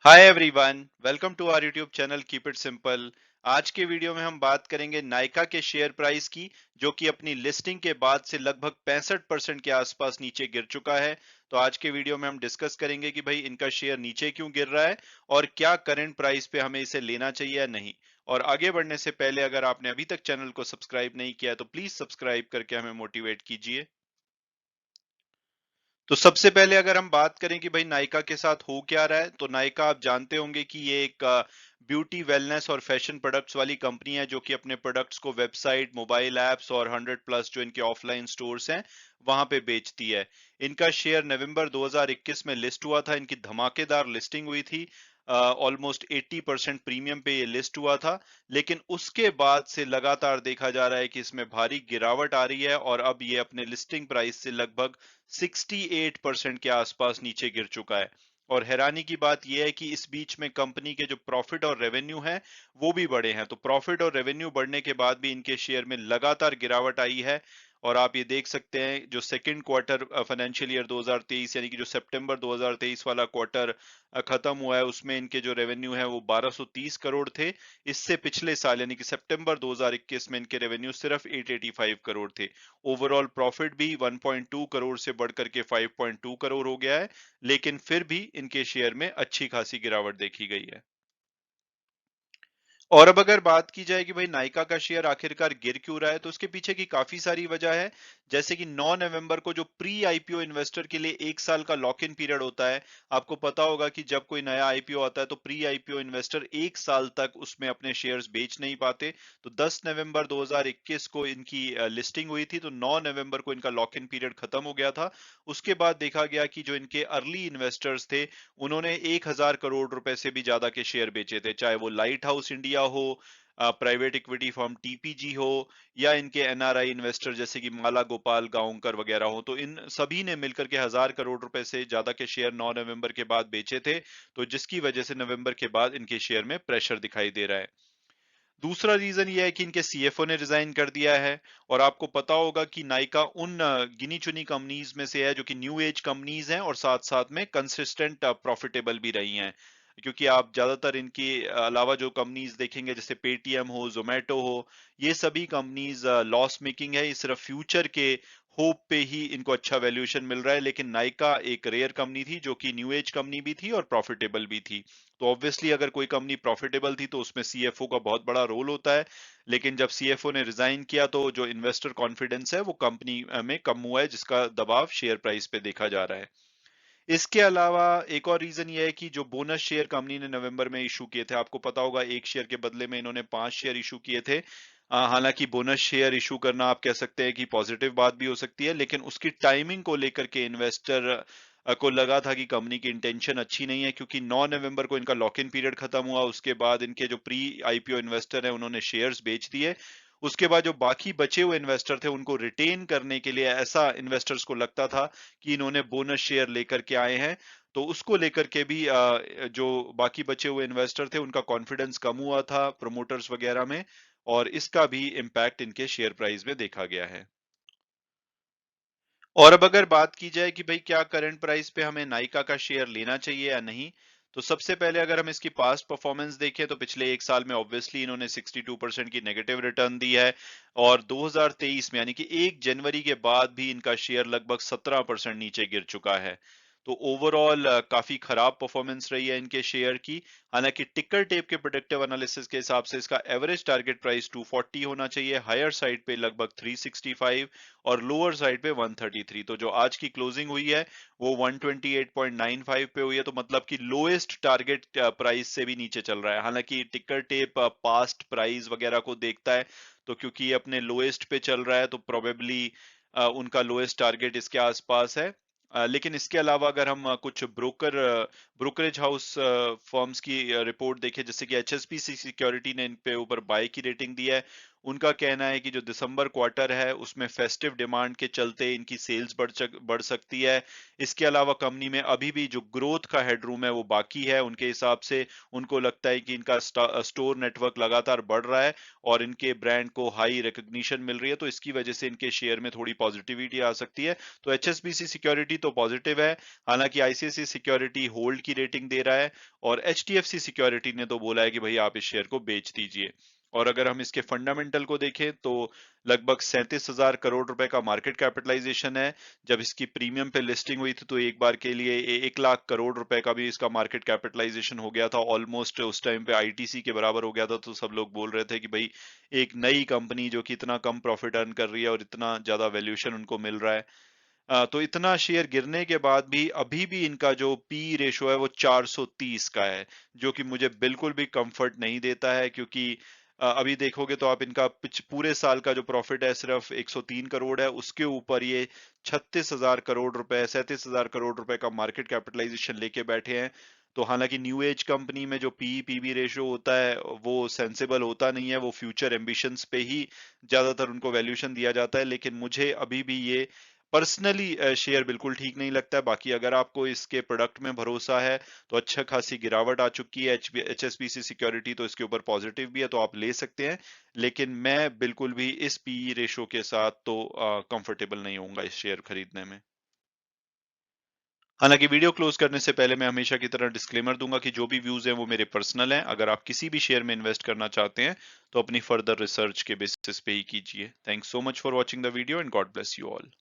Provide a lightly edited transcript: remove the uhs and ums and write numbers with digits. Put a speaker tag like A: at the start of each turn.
A: Hi everyone, welcome to our YouTube channel keep it simple. आज के video में हम बात करेंगे नायका के शेयर प्राइस की, जो कि अपनी लिस्टिंग के बाद से लगभग 65% के आसपास नीचे गिर चुका है। तो आज के वीडियो में हम डिस्कस करेंगे कि भाई इनका शेयर नीचे क्यों गिर रहा है और क्या करंट प्राइस पे हमें इसे लेना चाहिए या नहीं। और आगे बढ़ने से पहले अगर आपने अभी तक चैनल को सब्सक्राइब नहीं किया है तो प्लीज सब्सक्राइब करके हमें मोटिवेट कीजिए। तो सबसे पहले अगर हम बात करें कि भाई नायका के साथ हो क्या रहा है, तो नायका आप जानते होंगे कि ये एक ब्यूटी वेलनेस और फैशन प्रोडक्ट्स वाली कंपनी है, जो कि अपने प्रोडक्ट्स को वेबसाइट, मोबाइल एप्स और 100+ जो इनके ऑफलाइन स्टोर्स हैं वहां पे बेचती है। इनका शेयर नवंबर 2021 में लिस्ट हुआ था। इनकी धमाकेदार लिस्टिंग हुई थी। ऑलमोस्ट 80% प्रीमियम पे ये लिस्ट हुआ था। लेकिन उसके बाद से लगातार देखा जा रहा है कि इसमें भारी गिरावट आ रही है और अब ये अपने लिस्टिंग प्राइस से लगभग 68% के आसपास नीचे गिर चुका है। और हैरानी की बात यह है कि इस बीच में कंपनी के जो प्रॉफिट और रेवेन्यू है वो भी बढ़े हैं। तो प्रॉफिट और रेवेन्यू बढ़ने के बाद भी इनके शेयर में लगातार गिरावट आई है। और आप ये देख सकते हैं, जो सेकंड क्वार्टर फाइनेंशियल ईयर 2023 यानी कि जो सितंबर 2023 वाला क्वार्टर खत्म हुआ है, उसमें इनके जो रेवेन्यू है वो 1230 करोड़ थे। इससे पिछले साल यानी कि सितंबर 2021 में इनके रेवेन्यू सिर्फ 885 करोड़ थे। ओवरऑल प्रॉफिट भी 1.2 करोड़ से बढ़कर के 5.2 करोड़ हो गया है। लेकिन फिर भी इनके शेयर में अच्छी खासी गिरावट देखी गई है। और अब अगर बात की जाए कि भाई नायका का शेयर आखिरकार गिर क्यों रहा है, तो उसके पीछे की काफी सारी वजह है। जैसे कि 9 नवंबर को जो प्री आईपीओ इन्वेस्टर के लिए 1 साल का लॉक इन पीरियड होता है। आपको पता होगा कि जब कोई नया आईपीओ आता है तो प्री आईपीओ इन्वेस्टर 1 साल तक उसमें अपने शेयर्स बेच नहीं पाते। तो 10 नवंबर 2021 को इनकी लिस्टिंग हुई थी, तो 9 नवंबर को इनका लॉक इन पीरियड खत्म हो गया था। उसके बाद देखा गया कि जो इनके अर्ली इन्वेस्टर्स थे, उन्होंने 1,000 करोड़ रुपए से भी ज्यादा के शेयर बेचे थे, चाहे वो लाइट हाउस इंडिया हो, प्राइवेट इक्विटी फर्म टीपीजी हो, या इनके एनआरआई इन्वेस्टर जैसे कि माला गोपाल गांवकर वगैरह हो। तो इन सभी ने मिलकर के 1,000 करोड़ रुपए से ज्यादा के शेयर 9 नवंबर के बाद बेचे थे। तो जिसकी वजह से नवंबर के बाद इनके शेयर में प्रेशर दिखाई दे रहा है। दूसरा रीजन ये है कि इनके सीएफओ ने रिजाइन कर दिया है। और आपको पता होगा कि नायका उन गिनी चुनी कंपनीज में से है जो कि न्यू एज कंपनीज हैं और साथ साथ में कंसिस्टेंट प्रॉफिटेबल भी रही हैं। क्योंकि आप ज्यादातर इनके अलावा जो कंपनीज देखेंगे, जैसे पेटीएम हो, जोमेटो हो, ये सभी कंपनीज लॉस मेकिंग है। ये सिर्फ फ्यूचर के होप पे ही इनको अच्छा वैल्यूएशन मिल रहा है। लेकिन नायका एक रेयर कंपनी थी जो कि न्यू एज कंपनी भी थी और प्रॉफिटेबल भी थी। तो ऑब्वियसली अगर कोई कंपनी प्रॉफिटेबल थी तो उसमें सीएफओ का बहुत बड़ा रोल होता है। लेकिन जब सीएफओ ने रिजाइन किया तो जो इन्वेस्टर कॉन्फिडेंस है वो कंपनी में कम हुआ है, जिसका दबाव शेयर प्राइस पे देखा जा रहा है। इसके अलावा एक और रीजन ये है कि जो बोनस शेयर कंपनी ने नवंबर में इशू किए थे, आपको पता होगा एक शेयर के बदले में इन्होंने 5 शेयर इशू किए थे। हालांकि बोनस शेयर इशू करना आप कह सकते हैं कि पॉजिटिव बात भी हो सकती है, लेकिन उसकी टाइमिंग को लेकर के इन्वेस्टर को लगा था कि कंपनी की इंटेंशन अच्छी नहीं है। क्योंकि 9 नवंबर को इनका लॉक इन पीरियड खत्म हुआ, उसके बाद इनके जो प्री आईपीओ इन्वेस्टर है उन्होंने शेयर्स बेच दिए। उसके बाद जो बाकी बचे हुए इन्वेस्टर थे उनको रिटेन करने के लिए, ऐसा इन्वेस्टर्स को लगता था कि इन्होंने बोनस शेयर लेकर के आए हैं। तो उसको लेकर के भी जो बाकी बचे हुए इन्वेस्टर थे उनका कॉन्फिडेंस कम हुआ था प्रमोटर्स वगैरह में। और इसका भी इम्पैक्ट इनके शेयर प्राइस में देखा गया है। और अब अगर बात की जाए कि भाई क्या करंट प्राइस पे हमें नायका का शेयर लेना चाहिए या नहीं, तो सबसे पहले अगर हम इसकी पास्ट परफॉर्मेंस देखें तो पिछले 1 साल में ऑब्वियसली इन्होंने 62% की नेगेटिव रिटर्न दी है। और 2023 में यानी कि 1 जनवरी के बाद भी इनका शेयर लगभग 17% नीचे गिर चुका है। तो ओवरऑल काफी खराब परफॉर्मेंस रही है इनके शेयर की। हालांकि टिकर टेप के प्रोडक्टिव एनालिसिस के हिसाब से इसका एवरेज टारगेट प्राइस 240 होना चाहिए, हायर साइड पे लगभग 365 और लोअर साइड पे 133। तो जो आज की क्लोजिंग हुई है वो 128.95 पे हुई है। तो मतलब कि लोएस्ट टारगेट प्राइस से भी नीचे चल रहा है। हालांकि टिकर टेप पास्ट प्राइस वगैरह को देखता है, तो क्योंकि ये अपने लोएस्ट पे चल रहा है तो प्रोबेबली उनका लोएस्ट टारगेट इसके आसपास है। लेकिन इसके अलावा अगर हम कुछ ब्रोकरेज हाउस फर्म्स की रिपोर्ट देखें, जैसे कि एचएसबीसी सिक्योरिटी ने इन पे ऊपर बाय की रेटिंग दी है। उनका कहना है कि जो दिसंबर क्वार्टर है उसमें फेस्टिव डिमांड के चलते इनकी सेल्स बढ़ सकती है। इसके अलावा कंपनी में अभी भी जो ग्रोथ का हेडरूम है वो बाकी है। उनके हिसाब से उनको लगता है कि इनका स्टोर नेटवर्क लगातार बढ़ रहा है और इनके ब्रांड को हाई रिकॉग्निशन मिल रही है, तो इसकी वजह से इनके शेयर में थोड़ी पॉजिटिविटी आ सकती है। तो एचएसबीसी सिक्योरिटी तो पॉजिटिव है, हालांकि आईसीआईसीआई सिक्योरिटी होल्ड की रेटिंग दे रहा है और एचडीएफसी सिक्योरिटी ने तो बोला है कि भाई आप इस शेयर को बेच दीजिए। और अगर हम इसके फंडामेंटल को देखें तो लगभग 37,000 करोड़ रुपए का मार्केट कैपिटलाइजेशन है। जब इसकी प्रीमियम पे लिस्टिंग हुई थी तो एक बार के लिए 1 लाख करोड़ रुपए का भी इसका मार्केट कैपिटलाइजेशन हो गया था, ऑलमोस्ट उस टाइम पे आईटीसी के बराबर हो गया था। तो सब लोग बोल रहे थे कि भाई एक नई कंपनी जो कि इतना कम प्रॉफिट अर्न कर रही है और इतना ज्यादा वैल्यूएशन उनको मिल रहा है। तो इतना शेयर गिरने के बाद भी अभी भी इनका जो पी रेशो है वो 430 का है, जो कि मुझे बिल्कुल भी कंफर्ट नहीं देता है, क्योंकि अभी देखोगे तो आप इनका पूरे साल का जो प्रॉफिट है सिर्फ 103 करोड़ है, उसके ऊपर ये 36,000 करोड़ रुपए 37,000 करोड़ रुपए का मार्केट कैपिटलाइजेशन लेके बैठे हैं। तो हालांकि न्यू एज कंपनी में जो पी पीबी रेशियो होता है वो सेंसेबल होता नहीं है, वो फ्यूचर एम्बिशंस पे ही ज्यादातर उनको वैल्यूएशन दिया जाता है, लेकिन मुझे अभी भी ये पर्सनली शेयर बिल्कुल ठीक नहीं लगता है। बाकी अगर आपको इसके प्रोडक्ट में भरोसा है तो अच्छा खासी गिरावट आ चुकी है एचएसबीसी सिक्योरिटी, तो इसके ऊपर पॉजिटिव भी है तो आप ले सकते हैं। लेकिन मैं बिल्कुल भी इस पीई रेशो के साथ तो कंफर्टेबल नहीं होऊंगा इस शेयर खरीदने में। हालांकि वीडियो क्लोज करने से पहले मैं हमेशा की तरह डिस्क्लेमर दूंगा कि जो भी व्यूज हैं वो मेरे पर्सनल हैं। अगर आप किसी भी शेयर में इन्वेस्ट करना चाहते हैं तो अपनी फर्दर रिसर्च के बेसिस पे ही कीजिए। Thanks so much for watching the video and God bless you all.